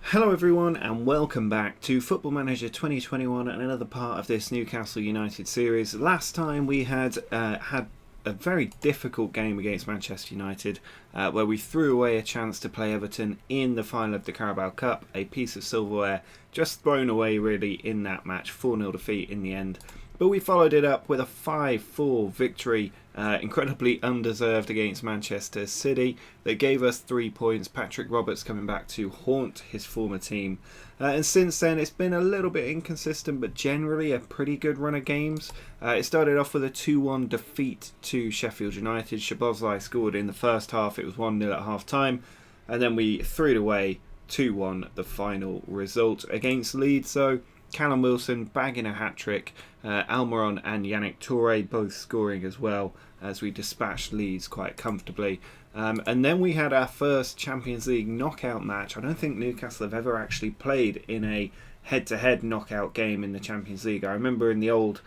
Hello everyone and welcome back to Football Manager 2021 and another part of this Newcastle United series. Last time we had a very difficult game against Manchester United where we threw away a chance to play Everton in the final of the Carabao Cup, a piece of silverware just thrown away really in that match, 4-0 defeat in the end. But we followed it up with a 5-4 victory, incredibly undeserved against Manchester City, that gave us 3 points. Patrick Roberts coming back to haunt his former team. And since then it's been a little bit inconsistent, but generally a pretty good run of games. It started off with a 2-1 defeat to Sheffield United. Szoboszlai scored in the first half, it was 1-0 at half time, and then we threw it away 2-1 the final result. Against Leeds, so Callum Wilson bagging a hat-trick, Almiron and Yannick Touré both scoring as well as we dispatched Leeds quite comfortably. And then we had our first Champions League knockout match. I don't think Newcastle have ever actually played in a head-to-head knockout game in the Champions League. I remember in the old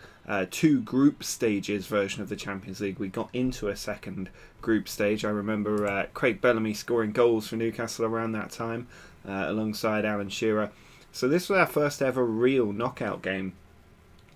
two group stages version of the Champions League, we got into a second group stage. I remember Craig Bellamy scoring goals for Newcastle around that time alongside Alan Shearer. So this was our first ever real knockout game,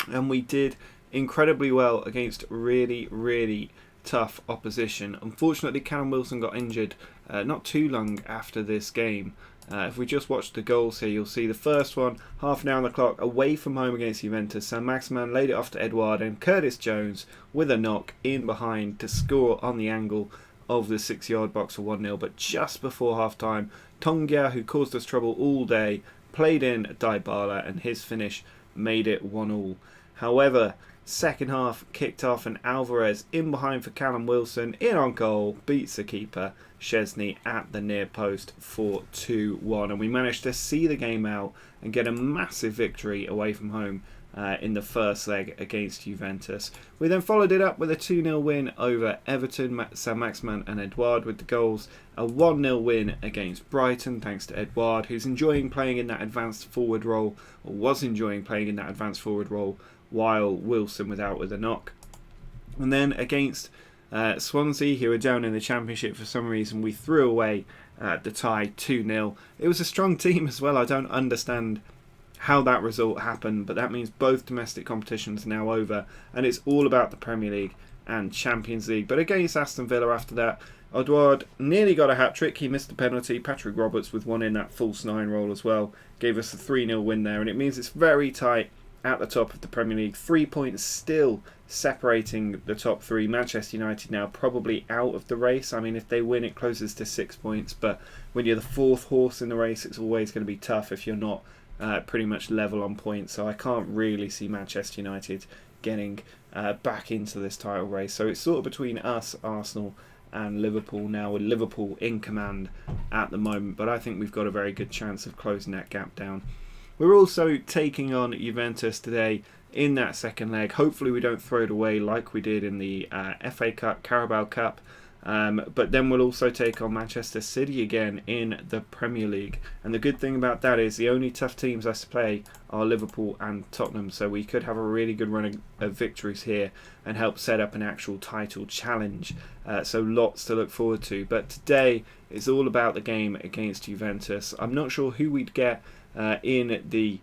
and we did incredibly well against really tough opposition. Unfortunately, Callum Wilson got injured not too long after this game. If we just watch the goals here, you'll see the first one, half an hour on the clock, away from home against Juventus. Saint-Maximin laid it off to Edouard, and Curtis Jones with a knock in behind to score on the angle of the 6-yard box for 1-0. But just before half-time, Tongia, who caused us trouble all day, played in Dybala, and his finish made it 1-1. However, second half kicked off, and Alvarez in behind for Callum Wilson, in on goal, beats the keeper Szczesny at the near post for 2-1, and we managed to see the game out and get a massive victory away from home in the first leg against Juventus. We then followed it up with a 2-0 win over Everton, Saint-Maximin and Edouard with the goals, a 1-0 win against Brighton thanks to Edouard, who's enjoying playing in that advanced forward role, or was enjoying playing in that advanced forward role, while Wilson was out with a knock. And then against Swansea, who were down in the Championship for some reason, we threw away the tie 2-0. It was a strong team as well. I don't understand how that result happened, but that means both domestic competitions are now over, and it's all about the Premier League and Champions League. But against Aston Villa after that, Edouard nearly got a hat-trick. He missed the penalty. Patrick Roberts with one in that false 9 role as well gave us a 3-0 win there, and it means it's very tight at the top of the Premier League. 3 points still separating the top 3. Manchester United now probably out of the race. I mean, if they win, it closes to 6 points, but when you're the fourth horse in the race, it's always going to be tough if you're not pretty much level on points. So I can't really see Manchester United getting back into this title race. So it's sort of between us, Arsenal and Liverpool now, with Liverpool in command at the moment, but I think we've got a very good chance of closing that gap down. We're also taking on Juventus today in that second leg. Hopefully we don't throw it away like we did in the FA Cup, Carabao Cup. But then we'll also take on Manchester City again in the Premier League. And the good thing about that is the only tough teams us to play are Liverpool and Tottenham. So we could have a really good run of victories here and help set up an actual title challenge. So lots to look forward to. But today it's all about the game against Juventus. I'm not sure who we'd get in the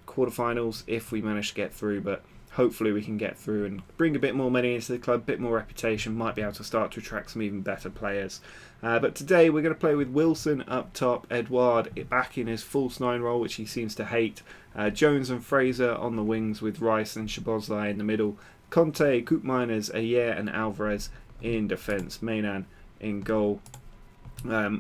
quarterfinals if we manage to get through, but hopefully we can get through and bring a bit more money into the club, a bit more reputation, might be able to start to attract some even better players. But today we're going to play with Wilson up top, Edouard back in his false 9 role, which he seems to hate, Jones and Fraser on the wings with Rice and Szoboszlai in the middle, Conte, Koopmeiners, Ayer and Alvarez in defence, Mainan in goal.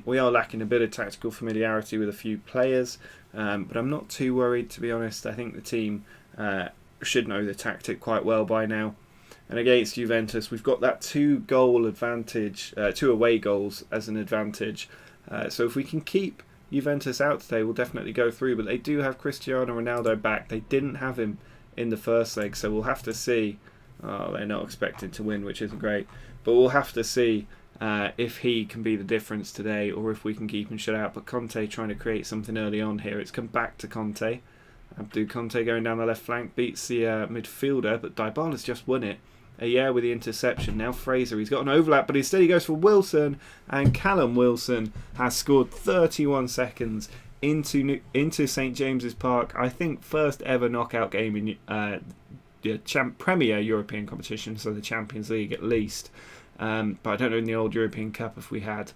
We are lacking a bit of tactical familiarity with a few players, but I'm not too worried, to be honest. I think the team should know the tactic quite well by now. And against Juventus, we've got that 2-goal advantage, 2 away goals as an advantage. So if we can keep Juventus out today, we'll definitely go through. But they do have Cristiano Ronaldo back. They didn't have him in the first leg, so we'll have to see. Oh, they're not expecting to win, which isn't great. But we'll have to see if he can be the difference today, or if we can keep him shut out. But Conte trying to create something early on here. It's come back to Conte. Abdou Conte going down the left flank, beats the midfielder, but Dybala's just won it. Yeah, with the interception. Now Fraser, he's got an overlap, but instead he goes for Wilson, and Callum Wilson has scored 31 seconds into St James's Park. I think first ever knockout game in the Premier European competition, so the Champions League at least. But I don't know in the old European Cup if we had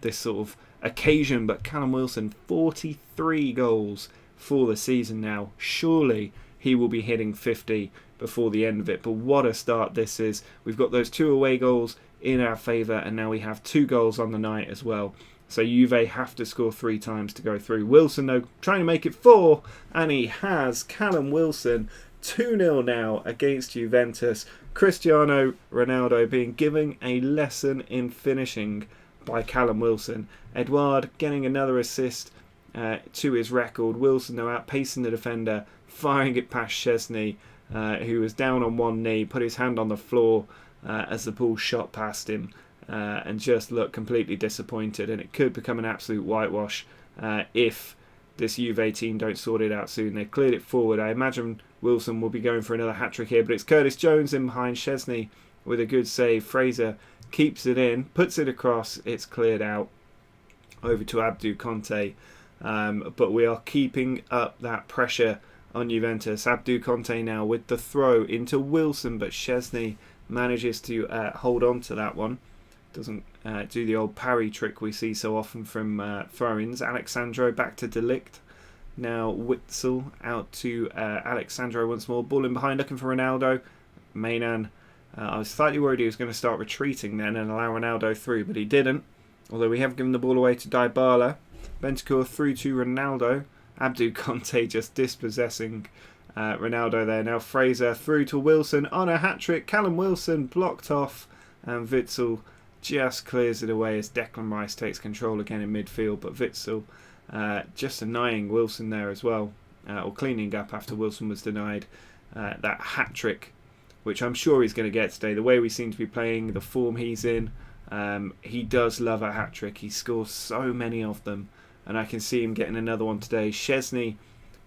this sort of occasion. But Callum Wilson, 43 goals for the season now. Surely he will be hitting 50 before the end of it. But what a start this is. We've got those 2 away goals in our favour, and now we have 2 goals on the night as well. So Juve have to score 3 times to go through. Wilson, though, trying to make it 4, and he has. Callum Wilson, 2-0 now against Juventus. Cristiano Ronaldo being given a lesson in finishing by Callum Wilson. Edouard getting another assist to his record. Wilson, though, outpacing the defender, firing it past Szczesny, who was down on one knee, put his hand on the floor as the ball shot past him, and just looked completely disappointed. And it could become an absolute whitewash if this Juve team don't sort it out soon. They cleared it forward. I imagine Wilson will be going for another hat-trick here, but it's Curtis Jones in behind Szczesny with a good save. Fraser keeps it in, puts it across, it's cleared out over to Abdou Conte. But we are keeping up that pressure on Juventus. Abdou Conte now with the throw into Wilson, but Szczesny manages to hold on to that one. Doesn't do the old parry trick we see so often from throw-ins. Alexandro back to De Ligt. Now Witzel out to Alexandro once more. Ball in behind, looking for Ronaldo. Mainan, I was slightly worried he was going to start retreating then and allow Ronaldo through, but he didn't. Although we have given the ball away to Dybala. Bentancur through to Ronaldo. Abdou Conte just dispossessing Ronaldo there. Now Fraser through to Wilson on a hat-trick. Callum Wilson blocked off, and Witzel just clears it away as Declan Rice takes control again in midfield. But Witzel just denying Wilson there as well, or cleaning up after Wilson was denied that hat-trick, which I'm sure he's going to get today. The way we seem to be playing, the form he's in, he does love a hat-trick. He scores so many of them, and I can see him getting another one today. Szczesny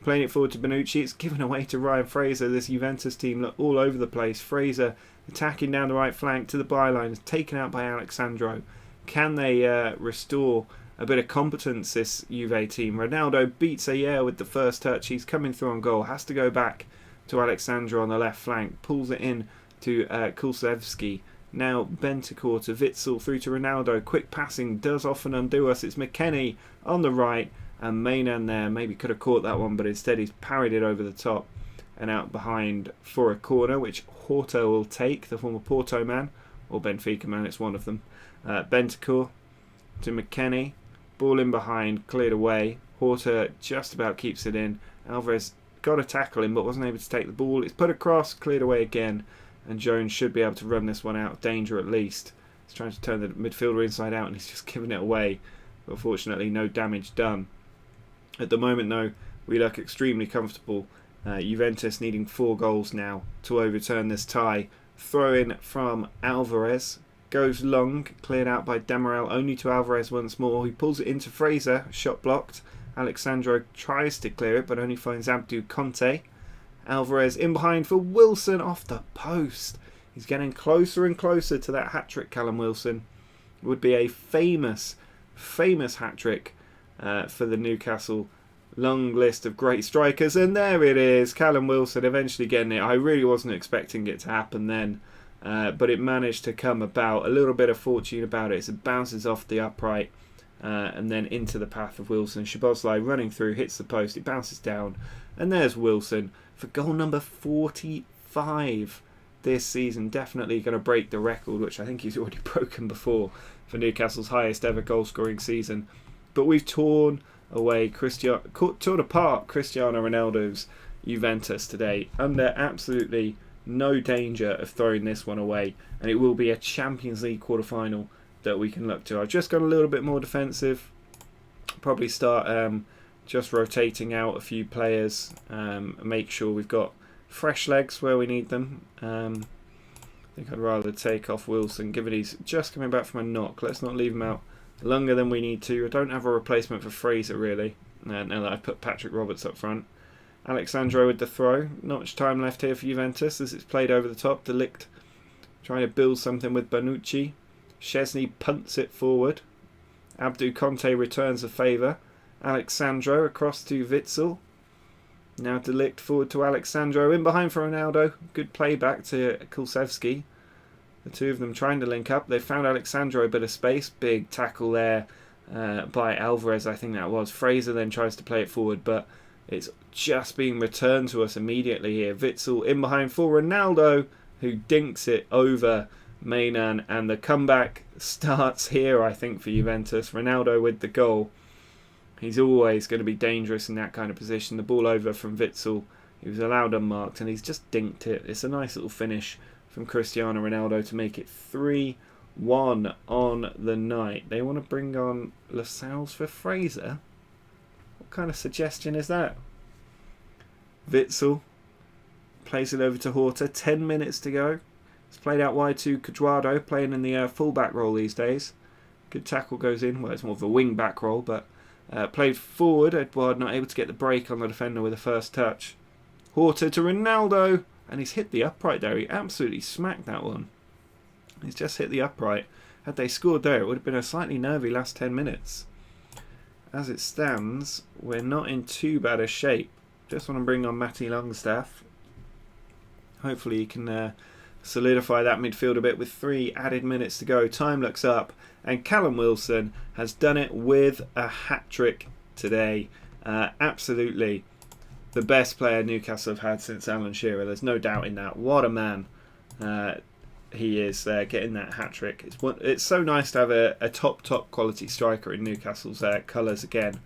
playing it forward to Bonucci. It's given away to Ryan Fraser. This Juventus team look all over the place. Fraser attacking down the right flank to the byline, is taken out by Alexandro. Can they restore a bit of competence, this Juve team? Ronaldo beats Ayer with the first touch. He's coming through on goal. Has to go back to Alexandro on the left flank. Pulls it in to Kulsevski. Now Bentancur to Witzel through to Ronaldo. Quick passing does often undo us. It's McKennie on the right, and Mainan there maybe could have caught that one, but instead he's parried it over the top and out behind for a corner, which Horto will take, the former Porto man, or Benfica man, it's one of them. Bentancur to McKennie. Ball in behind, cleared away. Horta just about keeps it in. Alvarez got to tackle him but wasn't able to take the ball. It's put across, cleared away again, and Jones should be able to run this one out of danger at least. He's trying to turn the midfielder inside out and he's just giving it away, but fortunately no damage done. At the moment though, we look extremely comfortable. Juventus needing 4 goals now to overturn this tie. Throw in from Alvarez. Goes long, cleared out by Demiral, only to Alvarez once more. He pulls it into Fraser, shot blocked. Alexandro tries to clear it, but only finds Abdou Conte. Alvarez in behind for Wilson, off the post. He's getting closer and closer to that hat-trick, Callum Wilson. It would be a famous hat-trick for the Newcastle long list of great strikers. And there it is, Callum Wilson eventually getting it. I really wasn't expecting it to happen then. But it managed to come about. A little bit of fortune about it. So it bounces off the upright and then into the path of Wilson. Szoboszlai running through, hits the post, it bounces down. And there's Wilson for goal number 45 this season. Definitely going to break the record, which I think he's already broken before, for Newcastle's highest ever goal scoring season. But we've torn apart Cristiano Ronaldo's Juventus today under absolutely no danger of throwing this one away, and it will be a Champions League quarter-final that we can look to. I've just got a little bit more defensive. Probably start just rotating out a few players, make sure we've got fresh legs where we need them. I think I'd rather take off Wilson, given he's just coming back from a knock. Let's not leave him out longer than we need to. I don't have a replacement for Fraser really, now that I've put Patrick Roberts up front. Alexandro with the throw. Not much time left here for Juventus as it's played over the top. De Ligt trying to build something with Bonucci. Szczesny punts it forward. Abdou Conte returns a favour. Alexandro across to Witsel. Now De Ligt forward to Alexandro. In behind for Ronaldo. Good play back to Kulusevski. The two of them trying to link up. They found Alexandro a bit of space. Big tackle there by Alvarez, I think that was. Fraser then tries to play it forward, but it's just being returned to us immediately here. Witsel in behind for Ronaldo, who dinks it over Mainan, and the comeback starts here, I think, for Juventus. Ronaldo with the goal. He's always going to be dangerous in that kind of position. The ball over from Witsel. He was allowed unmarked, and he's just dinked it. It's a nice little finish from Cristiano Ronaldo to make it 3-1 on the night. They want to bring on Lascelles for Fraser. What kind of suggestion is that? Witsel plays it over to Horta. 10 minutes to go. It's played out wide to Cuadrado, playing in the full-back role these days. Good tackle goes in. Well, it's more of a wing-back role, but played forward. Edouard not able to get the break on the defender with the first touch. Horta to Ronaldo, and he's hit the upright there. He absolutely smacked that one. He's just hit the upright. Had they scored there, it would have been a slightly nervy last 10 minutes. As it stands, we're not in too bad a shape. Just want to bring on Matty Longstaff. Hopefully he can solidify that midfield a bit with 3 added minutes to go. Time looks up, and Callum Wilson has done it with a hat-trick today. Absolutely the best player Newcastle have had since Alan Shearer. There's no doubt in that. What a man he is getting that hat-trick. It's so nice to have a top quality striker in Newcastle's colours again.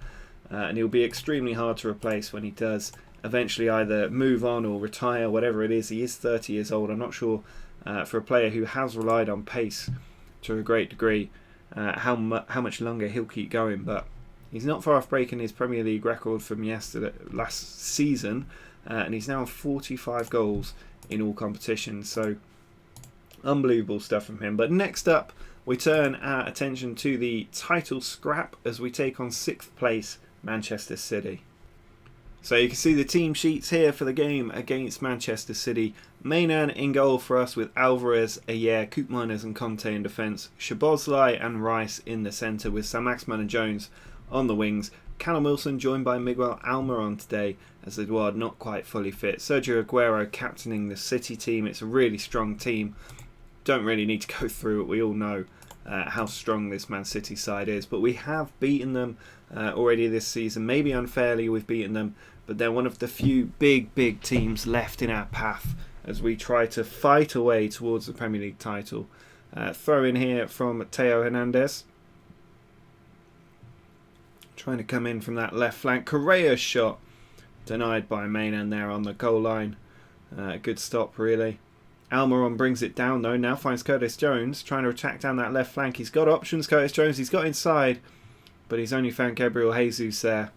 And he'll be extremely hard to replace when he does eventually either move on or retire, whatever it is. He is 30 years old. I'm not sure for a player who has relied on pace to a great degree how much longer he'll keep going, but he's not far off breaking his Premier League record from last season, and he's now on 45 goals in all competitions, so unbelievable stuff from him. But next up, we turn our attention to the title scrap as we take on 6th place Manchester City. So you can see the team sheets here for the game against Manchester City. Mainan in goal for us with Alvarez, Ayer, Koopmeiners and Conte in defence. Szoboszlai and Rice in the centre with Saint-Maximin and Jones on the wings. Callum Wilson joined by Miguel Almiron today as Edouard not quite fully fit. Sergio Aguero captaining the City team. It's a really strong team. Don't really need to go through it. We all know how strong this Man City side is. But we have beaten them already this season. Maybe unfairly we've beaten them, but they're one of the few big teams left in our path as we try to fight away towards the Premier League title. Throw in here from Theo Hernandez. Trying to come in from that left flank. Correa's shot denied by Mainan there on the goal line. Good stop really. Almiron brings it down though. Now finds Curtis Jones trying to attack down that left flank. He's got options, Curtis Jones. He's got inside, but he's only found Gabriel Jesus there.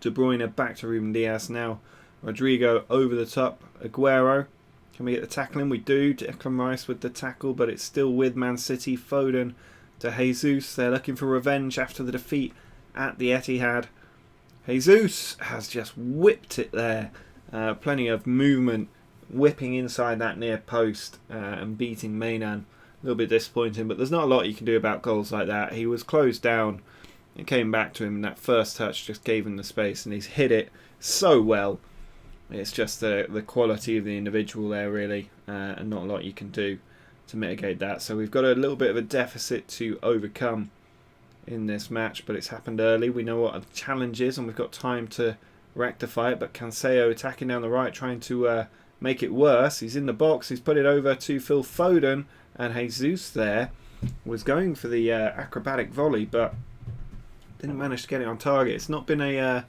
De Bruyne back to Ruben Dias now. Rodrigo over the top. Aguero. Can we get the tackle in? We do. Declan Rice with the tackle, but it's still with Man City. Foden to Jesus. They're looking for revenge after the defeat at the Etihad. Jesus has just whipped it there. Plenty of movement, whipping inside that near post and beating Mainan. A little bit disappointing, but there's not a lot you can do about goals like that. He was closed down. It came back to him, and that first touch just gave him the space, and he's hit it so well. It's just the quality of the individual there, really, and not a lot you can do to mitigate that. So we've got a little bit of a deficit to overcome in this match, but it's happened early. We know what the challenge is, and we've got time to rectify it. But Cancelo attacking down the right, trying to make it worse. He's in the box. He's put it over to Phil Foden, and Jesus there was going for the acrobatic volley, but didn't manage to get it on target. It's not been a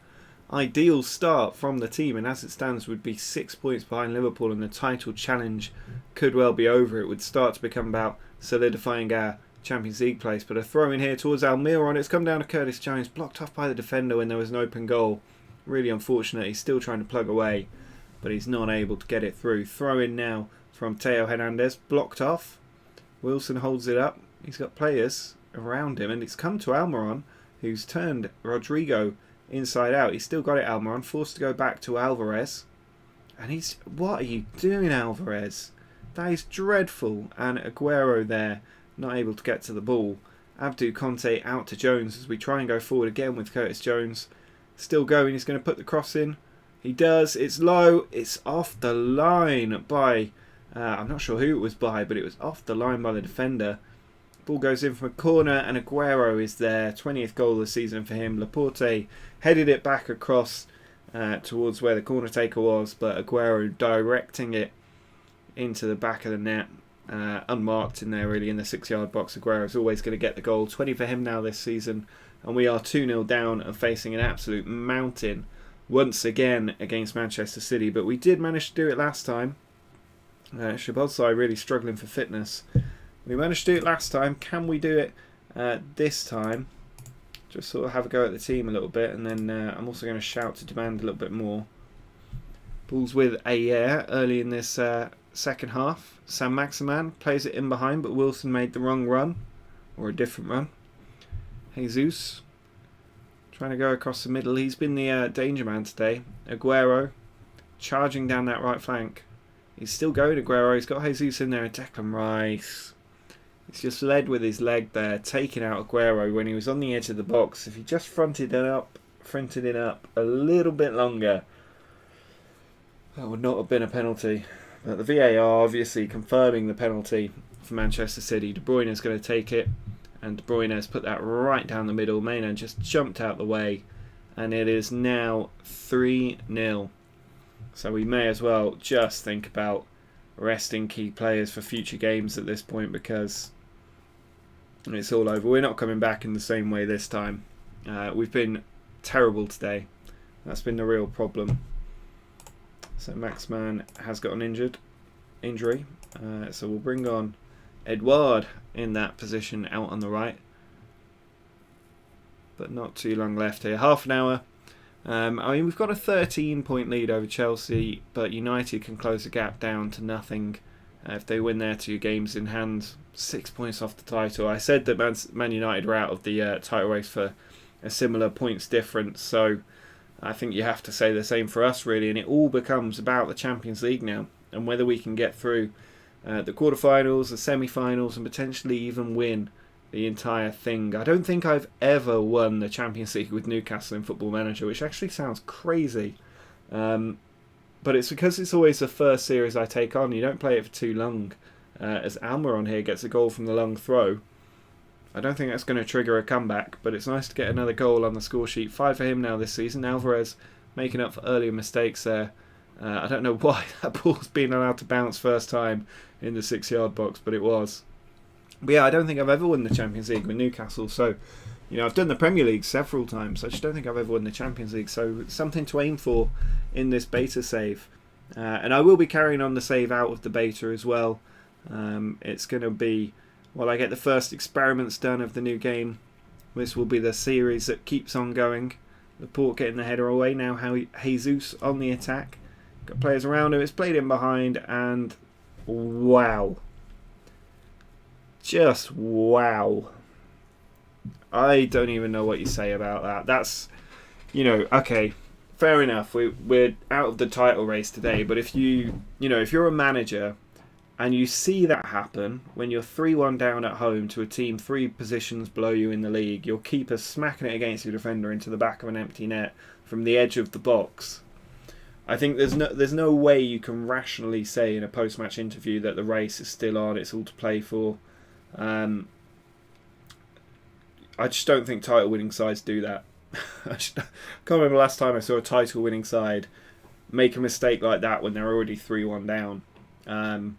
ideal start from the team, and as it stands would be 6 points behind Liverpool, and the title challenge could well be over. It would start to become about solidifying our Champions League place. But a throw in here towards Almiron. It's come down to Curtis Jones, blocked off by the defender when there was an open goal. Really unfortunate. He's still trying to plug away, but he's not able to get it through. Throw in now from Theo Hernandez, blocked off. Wilson holds it up. He's got players around him, and it's come to Almiron, who's turned Rodrigo inside out. He's still got it, Almiron, forced to go back to Alvarez. And what are you doing, Alvarez? That is dreadful. And Aguero there, not able to get to the ball. Abdou Conte out to Jones as we try and go forward again with Curtis Jones. Still going, he's going to put the cross in. He does, it's low, it's off the line by, I'm not sure who it was by, but it was off the line by the defender. Ball goes in from a corner and Aguero is there, 20th goal of the season for him. Laporte headed it back across towards where the corner taker was, but Aguero directing it into the back of the net. Unmarked in there really in the 6-yard box. Aguero is always going to get the goal. 20 for him now this season, and we are 2-0 down and facing an absolute mountain once again against Manchester City, but we did manage to do it last time. Szoboszlai really struggling for fitness. We managed to do it last time. Can we do it this time? Just sort of have a go at the team a little bit, and then I'm also going to shout to demand a little bit more. Ball's with Ayer early in this second half. Sam Maximan plays it in behind, but Wilson made the wrong run, or a different run. Jesus trying to go across the middle. He's been the danger man today. Aguero charging down that right flank. He's still going, Aguero. He's got Jesus in there and Declan Rice. He's just led with his leg there, taking out Aguero when he was on the edge of the box. If he just fronted it up a little bit longer, that would not have been a penalty. But the VAR obviously confirming the penalty for Manchester City. De Bruyne is going to take it, and De Bruyne has put that right down the middle. Maynard just jumped out the way, and it is now 3-0. So we may as well just think about resting key players for future games at this point, because it's all over. We're not coming back in the same way this time. We've been terrible today. That's been the real problem. So Maxman has got an injury. So we'll bring on Edouard in that position out on the right. But not too long left here. Half an hour. I mean, we've got a 13-point lead over Chelsea, but United can close the gap down to nothing if they win their 2 games in hand. 6 points off the title. I said that Man United were out of the title race for a similar points difference, so I think you have to say the same for us, really, and it all becomes about the Champions League now, and whether we can get through the quarterfinals, the semi-finals, and potentially even win the entire thing. I don't think I've ever won the Champions League with Newcastle in Football Manager, which actually sounds crazy, but it's because it's always the first series I take on. You don't play it for too long. As Alma on here gets a goal from the long throw, I don't think that's going to trigger a comeback, but it's nice to get another goal on the score sheet. 5 for him now this season. Alvarez making up for earlier mistakes there. I don't know why that ball's been allowed to bounce first time in the 6-yard box, but it was. But yeah, I don't think I've ever won the Champions League with Newcastle, so I've done the Premier League several times. I just don't think I've ever won the Champions League, so it's something to aim for in this beta save. And I will be carrying on the save out of the beta as well. It's going to be, while I get the first experiments done of the new game, this will be the series that keeps on going. Laporte getting the header away, now Jesus on the attack. Got players around him, it's played in behind, and wow. Just wow. I don't even know what you say about that. That's, okay, fair enough. We're out of the title race today, but if if you're a manager and you see that happen when you're 3-1 down at home to a team 3 positions below you in the league, your keeper smacking it against your defender into the back of an empty net from the edge of the box, I think there's no way you can rationally say in a post-match interview that the race is still on, it's all to play for. I just don't think title-winning sides do that. I can't remember last time I saw a title-winning side make a mistake like that when they're already 3-1 down.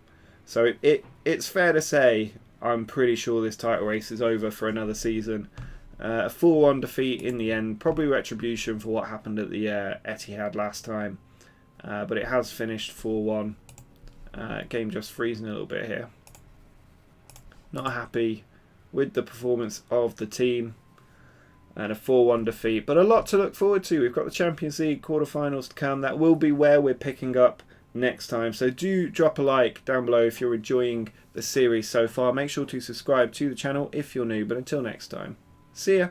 So it's fair to say I'm pretty sure this title race is over for another season. A 4-1 defeat in the end, probably retribution for what happened at the Etihad last time. But it has finished 4-1. Game just freezing a little bit here. Not happy with the performance of the team. And a 4-1 defeat. But a lot to look forward to. We've got the Champions League quarterfinals to come. That will be where we're picking up next time. So do drop a like down below if you're enjoying the series so far. Make sure to subscribe to the channel if you're new. But until next time, see ya.